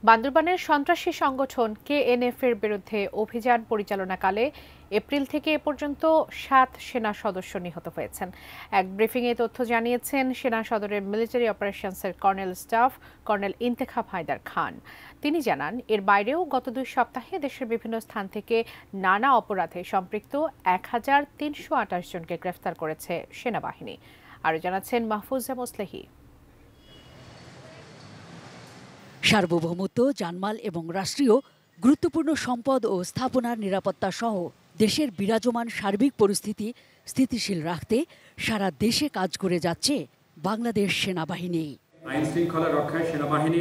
বান্দরবানের সন্ত্রাসী সংগঠন কেএনএফ-এর বিরুদ্ধে অভিযান পরিচালনাকালে এপ্রিল থেকে এ পর্যন্ত ৭ সেনা সদস্য নিহত হয়েছেন। এক ব্রিফিংয়ে তথ্য জানিয়েছেন সেনা সদরের মিলিটারি অপারেশনসের colonel staff colonel Intekhab Haider Khan. তিনি জানান, এর বাইরেও গত ২ সপ্তাহে দেশের বিভিন্ন স্থান থেকে নানা অপরাধে সম্পৃক্ত ১,৩২৮ জনকে গ্রেফতার করেছে সেনাবাহিনী। আরও জানাচ্ছেন মাহফুজা মোসলেহি। সার্বভৌমত্ব, জানমাল এবং রাষ্ট্রীয় গুরুত্বপূর্ণ সম্পদ ও স্থাপনার নিরাপত্তা সহ দেশের বিরাজমান সার্বিক পরিস্থিতি স্থিতিশীল রাখতে সারা দেশে কাজ করে যাচ্ছে বাংলাদেশ সেনাবাহিনী।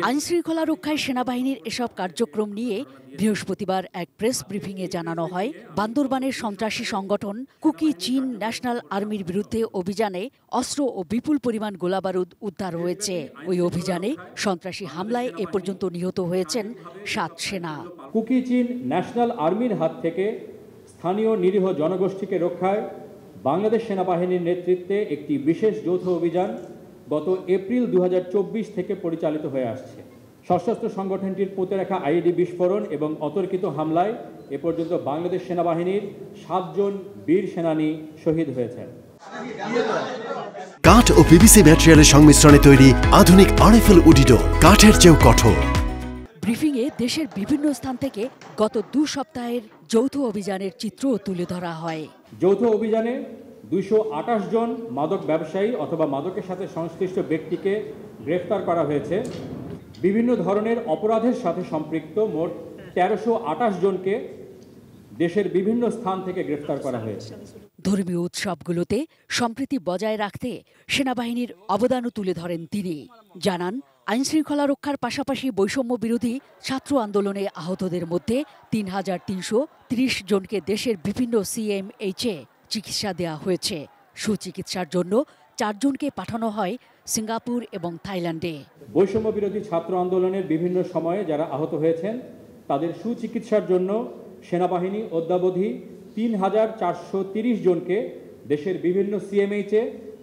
আইনশৃঙ্খলা রক্ষায় সেনাবাহিনীর এসব কার্যক্রম নিয়ে বৃহস্পতিবার এক প্রেস ব্রিফিংয়ে জানানো হয়, বান্দরবানের সন্ত্রাসী সংগঠন কুকি চিন ন্যাশনাল আর্মির বিরুদ্ধে অভিযানে অস্ত্র ও বিপুল পরিমাণ গোলাবারুদ উদ্ধার হয়েছে। ওই অভিযানে সন্ত্রাসী হামলায় এ পর্যন্ত নিহত হয়েছেন ৭ সেনা। কুকি চিন ন্যাশনাল আর্মির হাত থেকে স্থানীয় নিরীহ জনগোষ্ঠীকে রক্ষায় বাংলাদেশ সেনাবাহিনীর নেতৃত্বে একটি বিশেষ যৌথ অভিযান গত এপ্রিল ২০২৪ থেকে পরিচালিত হয়ে আসছে। সশস্ত্র সংগঠনটির পুঁতে রাখা আইইডি বিস্ফোরণ এবং অতর্কিত হামলায় এ পর্যন্ত বাংলাদেশ সেনাবাহিনীর ৭ জন বীর সেনানী শহীদ হয়েছেন। কাঠ ও পিভিসি ম্যাটেরিয়ালের সংমিশ্রণে তৈরি আধুনিক আরএফএল উডিডোর, কাঠের চেয়েও কঠোর। ব্রিফিংয়ে দেশের বিভিন্ন স্থান থেকে গত ২ সপ্তাহের যৌথ অভিযানের চিত্রও তুলে ধরা হয়। যৌথ অভিযানে ২২৮ জন মাদক ব্যবসায়ী অথবা মাদকের সাথে সংশ্লিষ্ট ব্যক্তিকে গ্রেফতার করা হয়েছে। বিভিন্ন ধরনের অপরাধের সাথে সম্পৃক্ত মোট ১৩২৮ জনকে দেশের বিভিন্ন স্থান থেকে গ্রেফতার করা হয়েছে। ধর্মীয় উৎসবগুলোতে সম্প্রীতি বজায় রাখতে সেনাবাহিনীর অবদানও তুলে ধরেন তিনি। জানান, আইনশৃঙ্খলা রক্ষার পাশাপাশি বৈষম্য বিরোধী ছাত্র আন্দোলনে আহতদের মধ্যে ৩,৩৩০ জনকে দেশের বিভিন্ন সিএমএইচে চিকিৎসা দেওয়া হয়েছে। সুচিকিৎসার জন্য ৪ জনকে পাঠানো হয় সিঙ্গাপুর এবং থাইল্যান্ডে। বৈষম্য বিরোধী ছাত্র আন্দোলনের বিভিন্ন সময়ে যারা আহত হয়েছেন তাদের সুচিকিৎসার জন্য সেনাবাহিনী অদ্যাবধি ৩,৪৩০ জনকে দেশের বিভিন্ন সিএমএইচে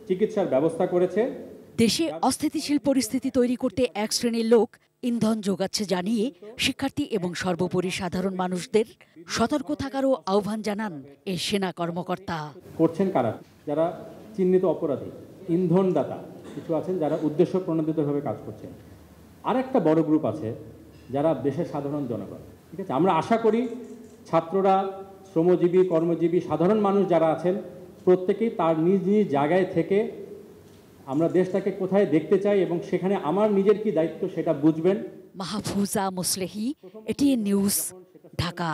চিকিৎসার ব্যবস্থা করেছে। দেশে অস্থিতিশীল পরিস্থিতি তৈরি করতে এক শ্রেণীর লোক ইন্ধন যোগাচ্ছে জানিয়ে শিক্ষার্থী এবং সর্বোপরি সাধারণ মানুষদের সতর্ক থাকারও আহ্বান জানান এই সেনা কর্মকর্তা। করছেন কারা? যারা চিহ্নিত অপরাধী, ইন্ধনদাতা কিছু আছেন যারা উদ্দেশ্য প্রণোদিতভাবে কাজ করছেন। আর একটা বড় গ্রুপ আছে যারা দেশের সাধারণ জনগণ। ঠিক আছে, আমরা আশা করি ছাত্ররা, শ্রমজীবী, কর্মজীবী, সাধারণ মানুষ যারা আছেন প্রত্যেকেই তার নিজ নিজ জায়গায় থেকে আমরা দেশটাকে কোথায় দেখতে চাই এবং সেখানে আমার নিজের কি দায়িত্ব সেটা বুঝবেন। Mahfuza Moslehi, ATN news, Dhaka.